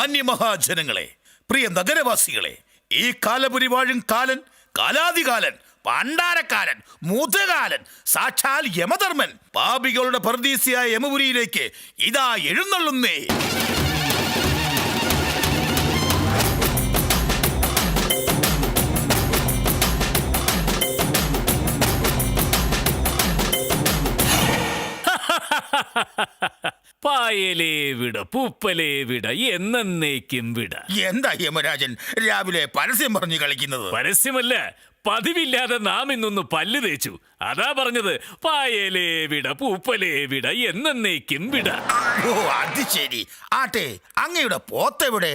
മാന്യമഹാജനങ്ങളെ, പ്രിയ നഗരവാസികളെ, ഈ കാലപുരി വാഴും കാലൻ, കാലാതികാലൻ, പണ്ടാരക്കാലൻ, മുതുകാലൻ, സാക്ഷാൽ യമധർമ്മൻ പാപികളുടെ പർദീസിയായ യമപുരിയിലേക്ക് ഇതാ എഴുന്നള്ളുന്നേ. പായലേ വിട, പൂപ്പലേ വിട, എന്നേക്കും വിട. എന്താ യമരാജൻ രാവിലെ പരസ്യം പറഞ്ഞു കളിക്കുന്നത്? പരസ്യമല്ല, പതിവില്ലാതെ നാം ഇന്നൊന്ന് പല്ല് തേച്ചു. അതാ പറഞ്ഞത്, പായലേ വിട, പൂപ്പലേ വിട, എന്നേക്കും വിട. ഓ, അത് ശരി. ആട്ടെ, അങ്ങയുടെ പോത്തെവിടെ?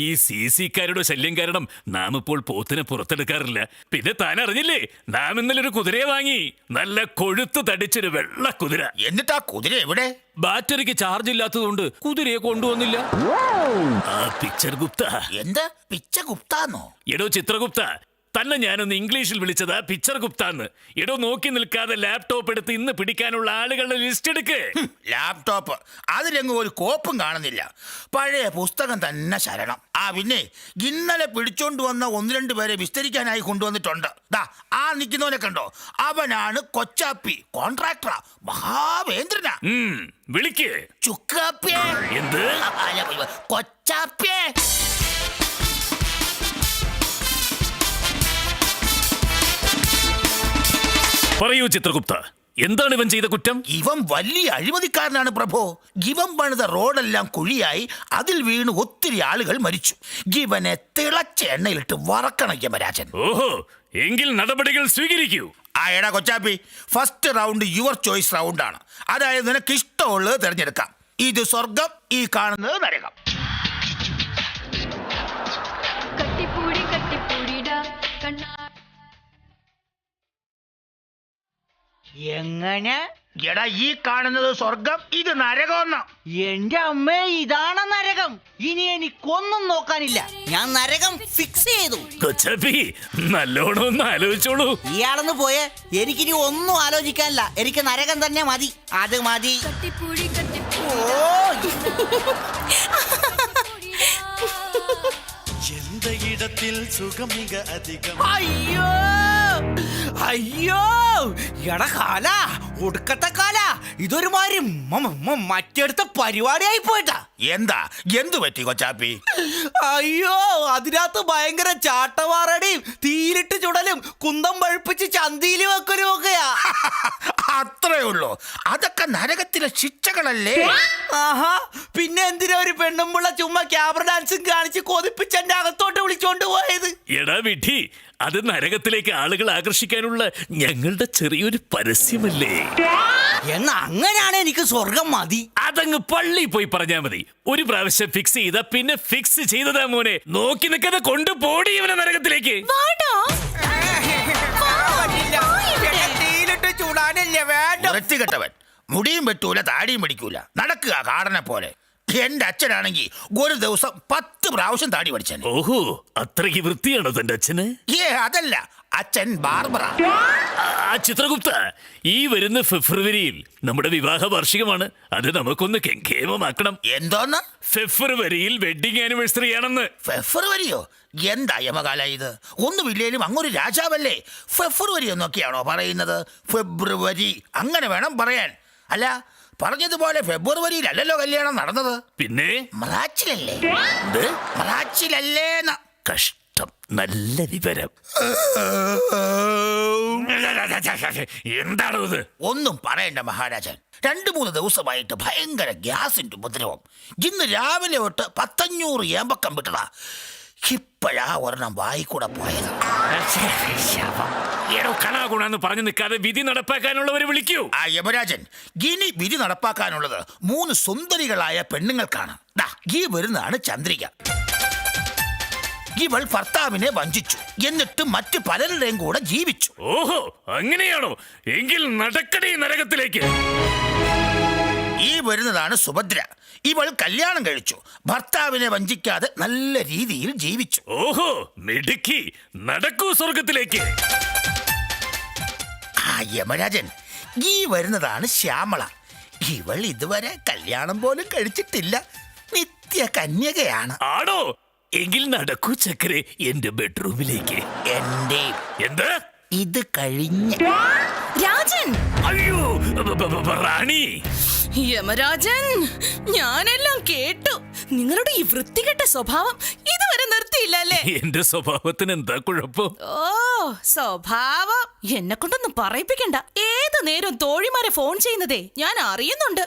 ഈ CC-ക്കാരുടെ ശല്യം കാരണം നാം ഇപ്പോൾ പോത്തിനെ പുറത്തെടുക്കാറില്ല. പിന്നെ താൻ അറിഞ്ഞില്ലേ, നാം ഇന്നലെ ഒരു കുതിരയെ വാങ്ങി. നല്ല കൊഴുത്ത് തടിച്ചൊരു വെള്ള കുതിര. എന്നിട്ട് ആ കുതിര എവിടെ? ബാറ്ററിക്ക് ചാർജ് ഇല്ലാത്തതുകൊണ്ട് കുതിരയെ കൊണ്ടുവന്നില്ല. ആ പിക്ചർ ഗുപ്ത. എന്താ പിച്ച ഗുപ്താന്നോ? എടോ ചിത്രഗുപ്ത, തന്നെ ഞാനൊന്ന് ഇംഗ്ലീഷിൽ വിളിച്ചതാ പിക്ചർ ഗുപ്താന്ന്. എടോ, നോക്കി നിൽക്കാതെ ലാപ്ടോപ്പ് എടുത്ത് ഇന്ന് പിടിക്കാനുള്ള ആളുകളുടെ ലിസ്റ്റ് എടുക്ക്. ലാപ്ടോപ്പ് അതിലെങ്ങും ഒരു കോപ്പും കാണുന്നില്ല. പഴയ പുസ്തകം തന്നെ ശരണം. ആ പിന്നെ ഇന്നലെ പിടിച്ചോണ്ട് വന്ന 1-2 പേരെ വിസ്തരിക്കാനായി കൊണ്ടുവന്നിട്ടുണ്ട്. ദാ ആ നിൽക്കുന്നവനെ കണ്ടോ? അവനാണ് കൊച്ചാപ്പി, കോൺട്രാക്ടറാ, മഹാവേന്ദ്രനാ. വിളിക്ക്. ചുക്കാപ്പിയെ. എന്ത്? കൊച്ചാപ്പിയെ. പറയൂ ചിത്രഗുപ്ത, എന്താണ് ഇവൻ ചെയ്ത കുറ്റം? ഇവൻ വലിയ അഴിമതിക്കാരനാണ് പ്രഭോ. ഇവൻ പണിത റോഡെല്ലാം കുഴിയായി അതിൽ വീണ് ഒത്തിരി ആളുകൾ മരിച്ചു. ഇവനെ തിളച്ച എണ്ണയിലിട്ട് വറക്കണം യമരാജൻ. ഓഹോ, എങ്കിൽ നടപടികൾ സ്വീകരിക്കൂ. ആ എടാ Kochappi, first round your choice റൗണ്ടാണ്. അതായത് നിനക്ക് ഇഷ്ടമുള്ളത് തിരഞ്ഞെടുക്കാം. ഇത് സ്വർഗം, ഈ കാണുന്നത് നരകം. എങ്ങനെ? എടാ, ഈ കാണുന്നത് സ്വർഗം, ഇത് നരകം. എന്റെ അമ്മേ, ഇതാണ് നരകം. ഇനി എനിക്കൊന്നും നോക്കാനില്ല. ഞാൻ നരകം ഫിക്സ് ചെയ്തു. കൊച്ചാപ്പി, നല്ലോണം ഒന്ന് ആലോചിച്ചോളൂ. ഇയാളൊന്ന് പോയേ. എനിക്കിനി ഒന്നും ആലോചിക്കാനില്ല. എനിക്ക് നരകം തന്നെ മതി. അത് മതി. ഇടത്തിൽ സുഖം മിക അധികം. അയ്യോ അയ്യോ, എടാ കാല, ഒടുക്കത്തെ കാല, ഇതൊരു മാതിരി മറ്റെടുത്ത പരിപാടിയായി പോയിട്ടാ. എന്താ, എന്തു പറ്റി കൊച്ചാപ്പി? അയ്യോ, അതിനകത്ത് ഭയങ്കര ചാട്ടവാറടിയും തീയിലിട്ട് ചുടലും കുന്തം പഴുപ്പിച്ച് ചന്തിയിൽ വെക്കലും ഒക്കെയാ. അത്രേ ഉള്ളൂ? അതൊക്കെ നരകത്തിലെ ശിക്ഷകളല്ലേ? ആഹാ, പിന്നെ എന്തിനാ ഒരു പെണ്ണുമ്പുള്ള ചുമ്മാ ക്യാമറ ഡാൻസും കാണിച്ച് കൊതിപ്പിച്ച് എന്റെ അകത്തോട്ട് വിളിച്ചോണ്ട് പോയത്? എടാ വിഡ്ഢി, അത് നരകത്തിലേക്ക് ആളുകൾ ആകർഷിക്കാനുള്ള ഞങ്ങളുടെ ചെറിയൊരു പരസ്യമല്ലേ. എന്നാ അങ്ങനെയാണ് എനിക്ക് സ്വർഗം മതി. അതങ്ങ് പള്ളി പോയി പറഞ്ഞാ മതി. ഒരു പ്രാവശ്യം ഫിക്സ് ചെയ്ത പിന്നെ ഫിക്സ് ചെയ്തതാ മോനെ. നോക്കി നിൽക്കാതെ കൊണ്ടുപോടി ഇവനെ നരകത്തിലേക്ക്. തീയിലിട്ട് ചൂടാനല്ലേ വേണ്ട. വൃത്തികെട്ടവൻ, മുടിയും വെട്ടൂല, താടിയും പിടിക്കൂല, നടക്കുക കാടനെ പോലെ. എന്റെ അച്ഛനാണെങ്കിൽ ഒരു ദിവസം 10 പ്രാവശ്യം താടി പഠിച്ചൻ. ഓഹോ, അത്രയ്ക്ക് വൃത്തിയാണോ തന്റെ അച്ഛന്? അതല്ല, അച്ഛൻ ബാർബറ. ആ ചിത്രഗുപ്ത, ഈ വരുന്ന ഫെബ്രുവരിയിൽ നമ്മുടെ വിവാഹ വാർഷികമാണ്. അത് നമുക്കൊന്ന് കെങ്കേമമാക്കണം. എന്തോന്ന്? ഫെബ്രുവരിയിൽ വെഡിങ് ആനിവേഴ്സറി ആണെന്ന്. ഫെബ്രുവരിയോ? എന്താ യമകാല ഇത്? ഒന്നുമില്ലേലും അങ്ങൊരു രാജാവല്ലേ. ഫെബ്രുവരി എന്നൊക്കെയാണോ പറയുന്നത്? ഫെബ്രുവരി അങ്ങനെ വേണം പറയാൻ. അല്ല, പറഞ്ഞതുപോലെ ഫെബ്രുവരിയിലല്ലല്ലോ കല്യാണം നടന്നത്. പിന്നെ മറാച്ചിലല്ലേ? മറാച്ചിലല്ലേന്ന്. കഷ്ടം, നല്ല വിവരം. എന്താണോ ഇത്? ഒന്നും പറയണ്ട മഹാരാജൻ. 2-3 ദിവസമായിട്ട് ഭയങ്കര ഗ്യാസിന്റെ ഉപദ്രവം. ഇന്ന് രാവിലെ തൊട്ട് 100-500 ഏമ്പക്കം വിട്ടതാ. ഇപ്പോഴാ ഒരെണ്ണം വായിക്കൂടെ പോയത്. കണാകുണെന്ന് പറഞ്ഞു നിൽക്കാതെ വിധി നടപ്പാക്കാനുള്ളവരെ വിളിക്കൂ. ആ യമരാജൻ, ഇനി വിധി നടപ്പാക്കാനുള്ളത് 3 സുന്ദരികളായ പെണ്ണുങ്ങൾക്കാണ്. ഈ വരുന്നതാണ് ചന്ദ്രിക. ഇവൾ ഭർത്താവിനെ വഞ്ചിച്ചു, എന്നിട്ട് മറ്റു പലരുടെയും കൂടെ ജീവിച്ചു. ഓഹോ, അങ്ങനെയാണോ? എങ്കിൽ നടക്കണേ നരകത്തിലേക്ക്. ഈ വരുന്നതാണ് സുഭദ്ര. ഇവൾ കല്യാണം കഴിച്ചു, ഭർത്താവിനെ വഞ്ചിക്കാതെ നല്ല രീതിയിൽ ജീവിച്ചു. ഓഹോ, മിടുക്കി, നടക്കൂ സ്വർഗത്തിലേക്ക്. ആ യമരാജൻ, ഈ വരുന്നതാണ് ശ്യാമള. ഇവൾ ഇതുവരെ കല്യാണം പോലും കഴിച്ചിട്ടില്ല. നിത്യ കന്യകയാണ്. ആണോ? എങ്കിൽ നടക്കൂ ചക്കരെ എന്റെ ബെഡ്റൂമിലേക്ക്. എന്റെ എന്ത്? ഇത് കഴിഞ്ഞ് രാജൻ! അയ്യോ, റാണി! യമരാജൻ, ഞാനെല്ലാം കേട്ടു. നിങ്ങളുടെ ഈ വൃത്തികെട്ട സ്വഭാവം ഇതുവരെ നിർത്തിയില്ലല്ലേ? എന്റെ സ്വഭാവത്തിന് എന്താ കുഴപ്പം? ഓ, സ്വഭാവം എന്നെ കൊണ്ടൊന്നും പറയിപ്പിക്കണ്ട. ഏത് നേരം തോഴിമാരെ ഫോൺ ചെയ്യുന്നതേ ഞാൻ അറിയുന്നുണ്ട്.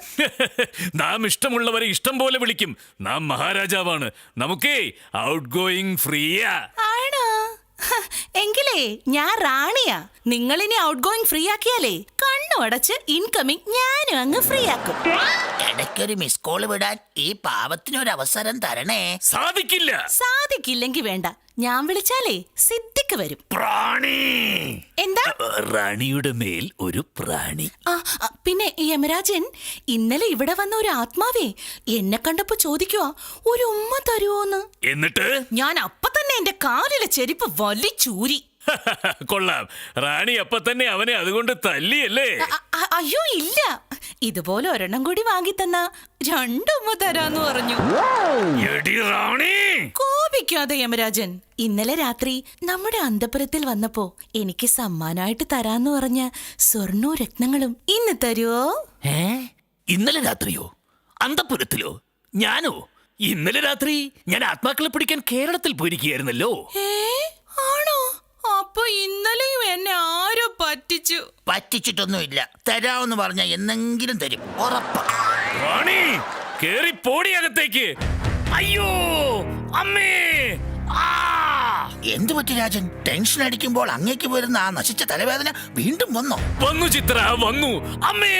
നാം ഇഷ്ടമുള്ളവരെ ഇഷ്ടം പോലെ വിളിക്കും. നാം മഹാരാജാവാണ്. നമുക്കേ ഔട്ട് ഗോയിങ് ഫ്രീയാ. ആണോ? ഹ, എങ്കിലേ ഞാൻ റാണിയാ. നിങ്ങൾ ഇനി ഔട്ട് ഗോയിങ് ഫ്രീ ആക്കിയാലേ കണ്ണു അടച്ച് ഇൻകമിങ് ഞാനും അങ്ങ് ഫ്രീ ആക്കും. ഇടയ്ക്കൊരു മിസ് കോള് വിടാൻ ഈ പാവത്തിനൊരു അവസരം തരണേ. സാധിക്കില്ല. സാധിക്കില്ലെങ്കി വേണ്ട, ഞാൻ വിളിച്ചാലേ സിദ്ധിക്ക് വരും. പ്രാണി! എന്താ? റാണിയുടെ മേൽ ഒരു പ്രാണി. പിന്നെ യമരാജൻ, ഇന്നലെ ഇവിടെ വന്ന ഒരു ആത്മാവേ എന്നെ കണ്ടപ്പോ ചോദിക്കുവാ ഒരു ഉമ്മ തരുവോന്ന്. എന്നിട്ട് ഞാൻ അപ്പൊ തന്നെ എന്റെ കാലിലെ ചെരുപ്പ് വലിച്ചൂരി. കൊള്ളാം. റാണി അപ്പൊ തന്നെ അവനെ അതുകൊണ്ട് തല്ലിയല്ലേ? അയ്യോ ഇല്ല, ഇതുപോലെ ഒരെണ്ണം കൂടി വാങ്ങി തന്ന രണ്ടുമ്മ തരാന്ന് പറഞ്ഞു. എടി റാണി! കോപിക്കാതെ യമരാജൻ. ഇന്നലെ രാത്രി നമ്മുടെ അന്തപുരത്തിൽ വന്നപ്പോ എനിക്ക് സമ്മാനമായിട്ട് തരാന്ന് പറഞ്ഞ സ്വർണ്ണവും രത്നങ്ങളും ഇന്ന് തരുവോ? ഇന്നലെ രാത്രിയോ? അന്തപുരത്തിലോ? ഞാനോ? ഇന്നലെ രാത്രി ഞാൻ ആത്മാക്കളെ പിടിക്കാൻ കേരളത്തിൽ പോയിരിക്കുകയായിരുന്നല്ലോ. ആണോ? അപ്പൊ ഇന്നലെയും എന്നെ ആരോ പറ്റിച്ചു. പറ്റിച്ചിട്ടൊന്നുമില്ല. തരാമെന്ന് പറഞ്ഞ എന്നെങ്കിലും തരും, ഉറപ്പാ. റാണി, കേറി പോടി അകത്തേക്ക്. അയ്യോ അമ്മേ! ആ! എന്തു പറ്റി രാജൻ? ടെൻഷൻ അടിക്കുമ്പോൾ അങ്ങേക്ക് വരുന്ന ആ നശിച്ച തലവേദന വീണ്ടും വന്നോ? വന്നു ചിത്ര, വന്നു. അമ്മേ!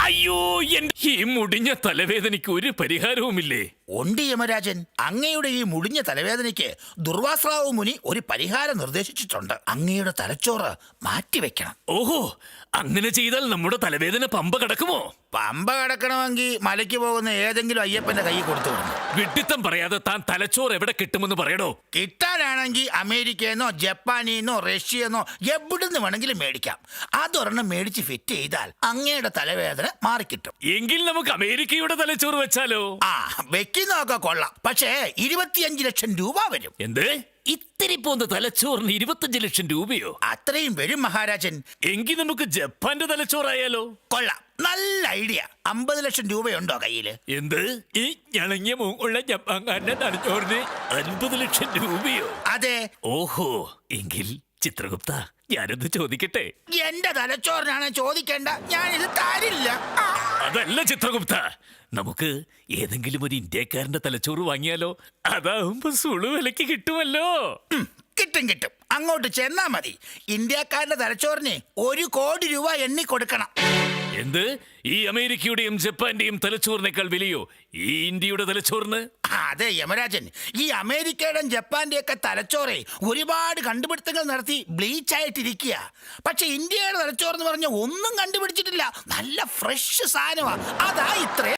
അയ്യോ, എന്റെ ഈ മുടിഞ്ഞ തലവേദനയ്ക്ക് ഒരു പരിഹാരവുമില്ലേ? ഉണ്ട് യമരാജൻ. അങ്ങയുടെ ഈ മുടിഞ്ഞ തലവേദനയ്ക്ക് ദുർവാസ്രാവ് മുനി ഒരു പരിഹാരം നിർദ്ദേശിച്ചിട്ടുണ്ട്. അങ്ങയുടെ തലച്ചോറ് മാറ്റിവെക്കണം. ഓഹോ, അങ്ങനെ ചെയ്താൽ നമ്മുടെ തലവേദന പമ്പ കടക്കുമോ? പമ്പ കിടക്കണമെങ്കിൽ മലയ്ക്ക് പോകുന്ന ഏതെങ്കിലും അയ്യപ്പന്റെ കൈ കൊടുത്തു വിടണം. വിഡ്ഢിത്തം പറയാതെ താൻ തലച്ചോറ് എവിടെ കിട്ടുമെന്ന് പറയണോ? കിട്ടാനാണെങ്കിൽ അമേരിക്കയെന്നോ ജപ്പാനിന്നോ റഷ്യന്നോ എവിടുന്ന് വേണമെങ്കിലും മേടിക്കാം. അതൊരെണ്ണം മേടിച്ച് ഫിറ്റ് ചെയ്താൽ അങ്ങയുടെ തലവേദന മാറിക്കിട്ടും. എങ്കിൽ നമുക്ക് അമേരിക്കയുടെ തലച്ചോറ് വെച്ചാലോ? ആ, വെക്കുന്നതൊക്കെ കൊള്ളാം. പക്ഷേ 25 ലക്ഷം രൂപ വരും. എന്ത്? ഇത്തിരി പോന്ന തലച്ചോറിന് 25 ലക്ഷം രൂപയോ? അത്രയും വരും മഹാരാജൻ. എങ്കിൽ നമുക്ക് ജപ്പാന്റെ തലച്ചോറായാലോ? കൊള്ളാം, നല്ല ഐഡിയ. 50 ലക്ഷം രൂപയുണ്ടോ കയ്യില്? എന്ത്? ഈ ഞണങ്ങിയ മൂക്കുള്ള ജപ്പാൻകാരന്റെ തലച്ചോറിന് 50 ലക്ഷം രൂപയോ? അതെ. ഓഹോ, എങ്കിൽ ചിത്രഗുപ്ത ഞാനൊന്ന് ചോദിക്കട്ടെ? എന്റെ തലച്ചോറിനാണ് ചോദിക്കേണ്ട, ഞാനിത് തരില്ല. ആ. അതല്ല ചിത്രഗുപ്ത, നമുക്ക് ഏതെങ്കിലും ഒരു ഇന്ത്യക്കാരന്റെ തലച്ചോറ് വാങ്ങിയാലോ? അതാവുമ്പോ സുളു വിലക്ക് കിട്ടുമല്ലോ. കിട്ടും കിട്ടും. അങ്ങോട്ട് ചെന്നാ മതി. ഇന്ത്യക്കാരന്റെ തലച്ചോറിന് 1 കോടി രൂപ എണ്ണി കൊടുക്കണം. എന്ത്? ഈ അമേരിക്കയുടെയും ജപ്പാന്റെയും തലച്ചോറിനേക്കാൾ വിലയോ ഈ ഇന്ത്യയുടെ തലച്ചോറിന്? അതെ യമരാജൻ, ഈ അമേരിക്കയുടെയും ജപ്പാന്റെ ഒക്കെ തലച്ചോറെ ഒരുപാട് കണ്ടുപിടുത്തങ്ങൾ നടത്തി ബ്ലീച്ച് ആയിട്ടിരിക്കുക. പക്ഷെ ഇന്ത്യയുടെ തലച്ചോറെന്ന് പറഞ്ഞ ഒന്നും കണ്ടുപിടിച്ചിട്ടില്ല. നല്ല ഫ്രഷ് സാധനമാ. അതാ ഇത്രയും